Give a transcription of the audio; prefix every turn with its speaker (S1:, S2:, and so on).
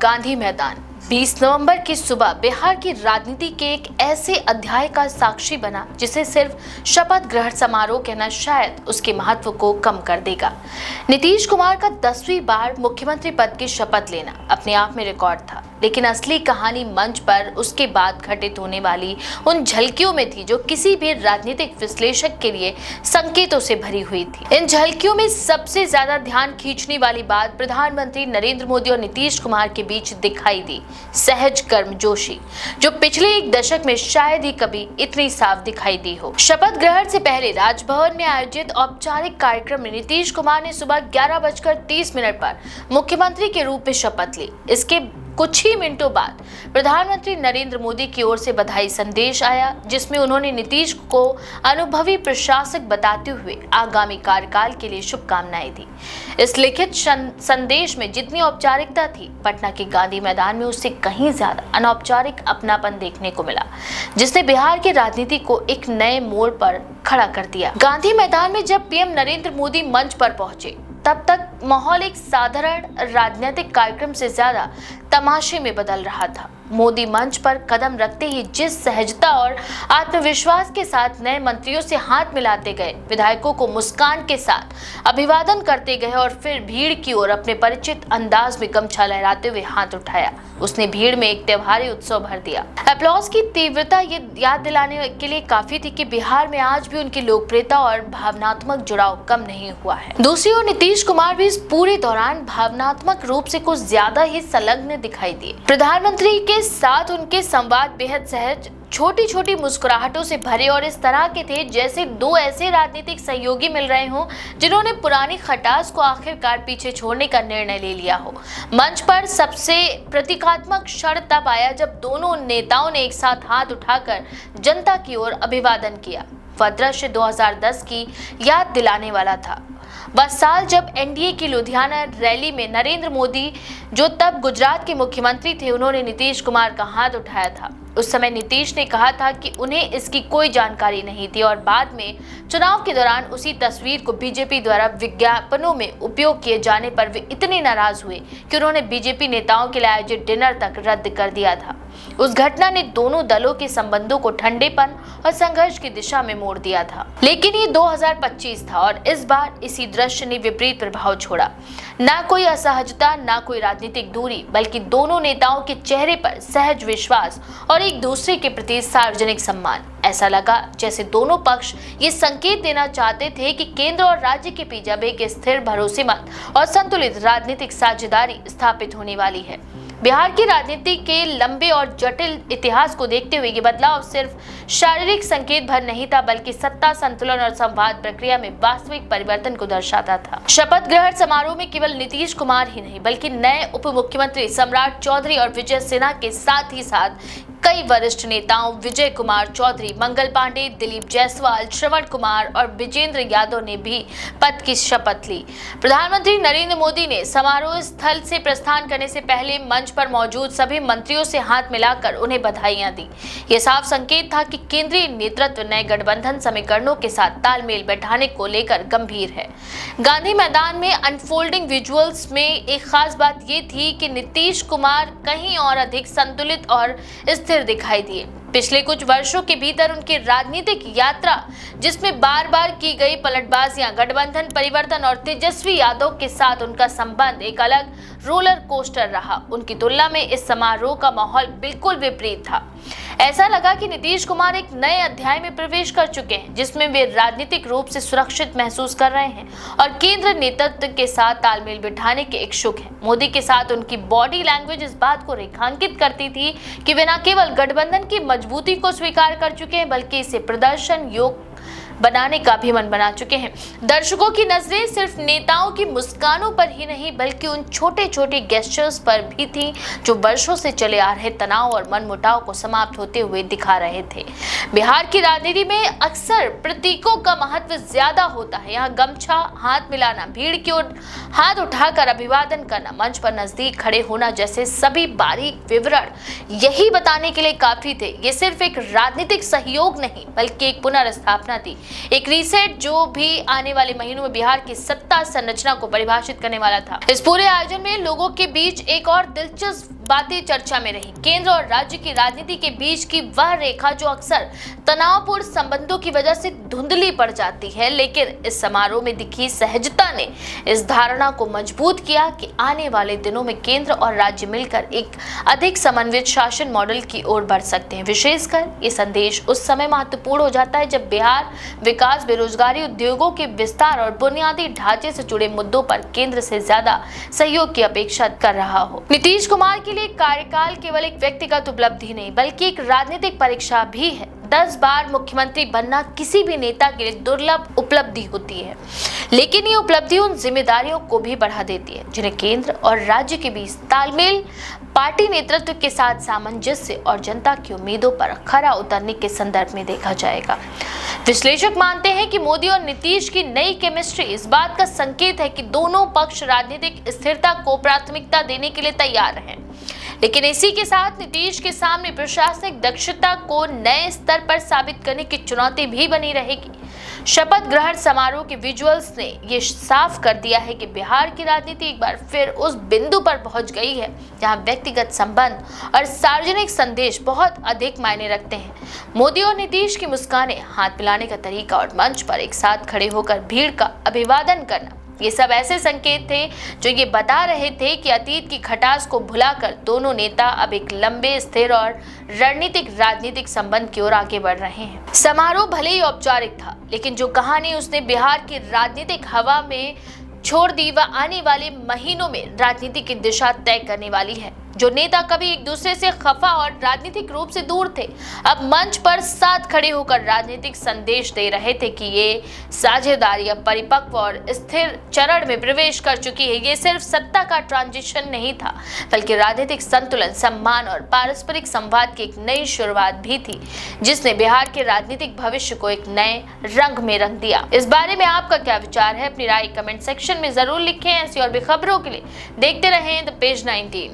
S1: गांधी मैदान 20 नवंबर की सुबह बिहार की राजनीति के एक ऐसे अध्याय का साक्षी बना जिसे सिर्फ शपथ ग्रहण समारोह कहना शायद उसके महत्व को कम कर देगा। नीतीश कुमार का 10वीं बार मुख्यमंत्री पद की शपथ लेना अपने आप में रिकॉर्ड था, लेकिन असली कहानी मंच पर उसके बाद घटित होने वाली उन झलकियों में थी जो किसी भी राजनीतिक विश्लेषक के लिए संकेतों से भरी हुई थी। इन झलकियों में सबसे ज्यादा ध्यान खींचने वाली बात प्रधानमंत्री नरेंद्र मोदी और नीतीश कुमार के बीच दिखाई दी सहज गर्मजोशी, जो पिछले एक दशक में शायद ही कभी इतनी साफ दिखाई दी हो। शपथ ग्रहण से पहले राजभवन में आयोजित औपचारिक कार्यक्रम में नीतीश कुमार ने सुबह 11:30 पर मुख्यमंत्री के रूप में शपथ ली। इसके कुछ ही मिनटों बाद प्रधानमंत्री नरेंद्र मोदी की ओर से बधाई संदेश आया, जिसमें उन्होंने नीतीश को अनुभवी प्रशासक बताते हुए आगामी कार्यकाल के लिए शुभकामनाएं दी। इस लिखित संदेश में जितनी औपचारिकता थी, पटना के गांधी मैदान में उससे कहीं ज्यादा अनौपचारिक अपनापन देखने को मिला, जिसने बिहार की राजनीति को एक नए मोड़ पर खड़ा कर दिया। गांधी मैदान में जब पीएम नरेंद्र मोदी मंच पर पहुंचे, तब तक माहौल एक साधारण राजनीतिक कार्यक्रम से ज्यादा तमाशे में बदल रहा था। मोदी मंच पर कदम रखते ही जिस सहजता और आत्मविश्वास के साथ नए मंत्रियों से हाथ मिलाते गए, विधायकों को मुस्कान के साथ अभिवादन करते गए और फिर भीड़ की ओर अपने परिचित अंदाज में गमछा लहराते हुए हाथ उठाया, उसने भीड़ में एक त्योहारी उत्सव भर दिया। अप्लॉज की तीव्रता ये याद दिलाने के लिए काफी थी कि बिहार में आज भी उनकी लोकप्रियता और भावनात्मक जुड़ाव कम नहीं हुआ है। दूसरी ओर नीतीश कुमार भी इस पूरे दौरान भावनात्मक रूप से कुछ ज्यादा ही संलग्न दिखाई दिए। प्रधानमंत्री के साथ उनके संवाद बेहद सहज, छोटी छोटी मुस्कुराहटों से भरे और इस तरह के थे जैसे दो ऐसे राजनीतिक सहयोगी मिल रहे हों जिन्होंने पुरानी खटास को आखिरकार पीछे छोड़ने का निर्णय ले लिया हो। मंच पर सबसे प्रतीकात्मक क्षण तब आया जब दोनों नेताओं ने एक साथ हाथ उठाकर जनता की ओर अभिवादन किया। वह दृश्य 2010 की याद दिलाने वाला था। वह साल जब एनडीए की लुधियाना रैली में नरेंद्र मोदी, जो तब गुजरात के मुख्यमंत्री थे, उन्होंने नीतीश कुमार का हाथ उठाया था। उस समय नीतीश ने कहा था कि उन्हें इसकी कोई जानकारी नहीं थी और बाद में चुनाव के दौरान उसी तस्वीर को बीजेपी द्वारा विज्ञापनों में उपयोग किए जाने पर वे इतने नाराज हुए कि उन्होंने बीजेपी नेताओं के लिए आयोजित डिनर तक रद्द कर दिया था। उस घटना ने दोनों दलों के संबंधों को ठंडेपन और संघर्ष की दिशा में मोड़ दिया था। लेकिन ये 2025 था और इस बार इसी दृश्य ने विपरीत प्रभाव छोड़ा। ना कोई असहजता, ना कोई राजनीतिक दूरी, बल्कि दोनों नेताओं के चेहरे पर सहज विश्वास और एक दूसरे के प्रति सार्वजनिक सम्मान। ऐसा लगा जैसे दोनों पक्ष ये संकेत देना चाहते थे कि केंद्र और राज्य के बीच अब एक स्थिर, भरोसेमंद और संतुलित राजनीतिक साझेदारी स्थापित होने वाली है। बिहार की राजनीति के लंबे और जटिल इतिहास को देखते हुए ये बदलाव सिर्फ शारीरिक संकेत भर नहीं था, बल्कि सत्ता संतुलन और संवाद प्रक्रिया में वास्तविक परिवर्तन को दर्शाता था। शपथ ग्रहण समारोह में केवल नीतीश कुमार ही नहीं, बल्कि नए उप मुख्यमंत्री सम्राट चौधरी और विजय सिन्हा के साथ ही साथ कई वरिष्ठ नेताओं विजय कुमार चौधरी, मंगल पांडे, दिलीप जायसवाल, श्रवण कुमार और विजेंद्र यादव ने भी पद की शपथ ली। प्रधानमंत्री नरेंद्र मोदी ने समारोह स्थल से प्रस्थान करने से पहले मंच पर मौजूद सभी मंत्रियों से हाथ मिलाकर उन्हें बधाइयां दी। यह साफ संकेत था कि केंद्रीय नेतृत्व नए गठबंधन समीकरणों के साथ तालमेल बैठाने को लेकर गंभीर है। गांधी मैदान में अनफोल्डिंग विजुअल्स में एक खास बात ये थी कि नीतीश कुमार कहीं और अधिक संतुलित और स्थिर दिखाई दिए। पिछले कुछ वर्षों के भीतर उनकी राजनीतिक यात्रा, जिसमें बार बार की गई पलटबाजियां, गठबंधन परिवर्तन और तेजस्वी यादव के साथ उनका संबंध एक अलग रोलर कोस्टर रहा। उनकी तुलना में इस समारोह का माहौल बिल्कुल विपरीत था। ऐसा लगा कि नीतीश कुमार एक नए अध्याय में प्रवेश कर चुके हैं, जिसमें वे राजनीतिक रूप से सुरक्षित महसूस कर रहे हैं और केंद्र नेतृत्व के साथ तालमेल बिठाने के इच्छुक हैं। मोदी के साथ उनकी बॉडी लैंग्वेज इस बात को रेखांकित करती थी कि वे न केवल गठबंधन की मजबूती को स्वीकार कर चुके हैं, बल्कि इसे प्रदर्शन योग बनाने का भी मन बना चुके हैं। दर्शकों की नजरें सिर्फ नेताओं की मुस्कानों पर ही नहीं, बल्कि उन छोटे छोटे गेस्चर्स पर भी थी जो वर्षों से चले आ रहे तनाव और मनमुटाव को समाप्त होते हुए दिखा रहे थे। बिहार की राजनीति में अक्सर प्रतीकों का महत्व ज्यादा होता है। यहाँ गमछा, हाथ मिलाना, भीड़ की ओर हाथ उठाकर अभिवादन करना, मंच पर नजदीक खड़े होना जैसे सभी बारीक विवरण यही बताने के लिए काफी थे। ये सिर्फ एक राजनीतिक सहयोग नहीं, बल्कि एक पुनर्स्थापना थी, एक रीसेट जो भी आने वाले महीनों में बिहार की सत्ता संरचना को परिभाषित करने वाला था। इस पूरे आयोजन में लोगों के बीच एक और दिलचस्प बातें चर्चा में रही। केंद्र और राज्य की राजनीति के बीच की वह रेखा जो अक्सर तनावपूर्ण संबंधों की वजह से धुंधली पड़ जाती है, लेकिन इस समारोह में दिखी सहजता ने इस धारणा को मजबूत किया कि आने वाले दिनों में केंद्र और राज्य मिलकर एक अधिक समन्वित शासन मॉडल की ओर बढ़ सकते हैं। विशेषकर ये संदेश उस समय महत्वपूर्ण हो जाता है जब बिहार विकास, बेरोजगारी, उद्योगों के विस्तार और बुनियादी ढांचे से जुड़े मुद्दों पर केंद्र से ज्यादा सहयोग की अपेक्षा कर रहा हो। नीतीश कुमार के लिए कार्यकाल केवल एक व्यक्तिगत उपलब्धि नहीं बल्कि एक राजनीतिक परीक्षा भी है। 10 बार मुख्यमंत्री बनना किसी भी नेता के लिए दुर्लभ उपलब्धि होती है, लेकिन ये उपलब्धि उन जिम्मेदारियों को भी बढ़ा देती है जिन्हें केंद्र और राज्य के बीच तालमेल, पार्टी नेतृत्व के साथ सामंजस्य और जनता की उम्मीदों पर खरा उतरने के संदर्भ में देखा जाएगा। विश्लेषक मानते हैं कि मोदी और नीतीश की नई केमिस्ट्री इस बात का संकेत है कि दोनों पक्ष राजनीतिक स्थिरता को प्राथमिकता देने के लिए तैयार हैं, लेकिन इसी के साथ नीतीश के सामने प्रशासनिक दक्षता को नए स्तर पर साबित करने की चुनौती भी बनी रहेगी। शपथ ग्रहण समारोह के विजुअल्स ने यह साफ कर दिया है कि बिहार की राजनीति एक बार फिर उस बिंदु पर पहुंच गई है जहां व्यक्तिगत संबंध और सार्वजनिक संदेश बहुत अधिक मायने रखते हैं। मोदी और नीतीश की मुस्कानें, हाथ मिलाने का तरीका और मंच पर एक साथ खड़े होकर भीड़ का अभिवादन करना, ये सब ऐसे संकेत थे जो ये बता रहे थे कि अतीत की खटास को भुलाकर दोनों नेता अब एक लंबे, स्थिर और रणनीतिक राजनीतिक संबंध की ओर आगे बढ़ रहे हैं। समारोह भले ही औपचारिक था, लेकिन जो कहानी उसने बिहार की राजनीतिक हवा में छोड़ दी वह आने वाले महीनों में राजनीति की दिशा तय करने वाली है। जो नेता कभी एक दूसरे से खफा और राजनीतिक रूप से दूर थे, अब मंच पर साथ खड़े होकर राजनीतिक संदेश दे रहे थे कि ये साझेदारी अब परिपक्व और स्थिर चरण में प्रवेश कर चुकी है। ये सिर्फ सत्ता का ट्रांजिशन नहीं था, बल्कि राजनीतिक संतुलन, सम्मान और पारस्परिक संवाद की एक नई शुरुआत भी थी, जिसने बिहार के राजनीतिक भविष्य को एक नए रंग में रंग दिया। इस बारे में आपका क्या विचार है? अपनी राय कमेंट सेक्शन में जरूर लिखें। ऐसी और भी खबरों के लिए देखते रहें द पेज 19।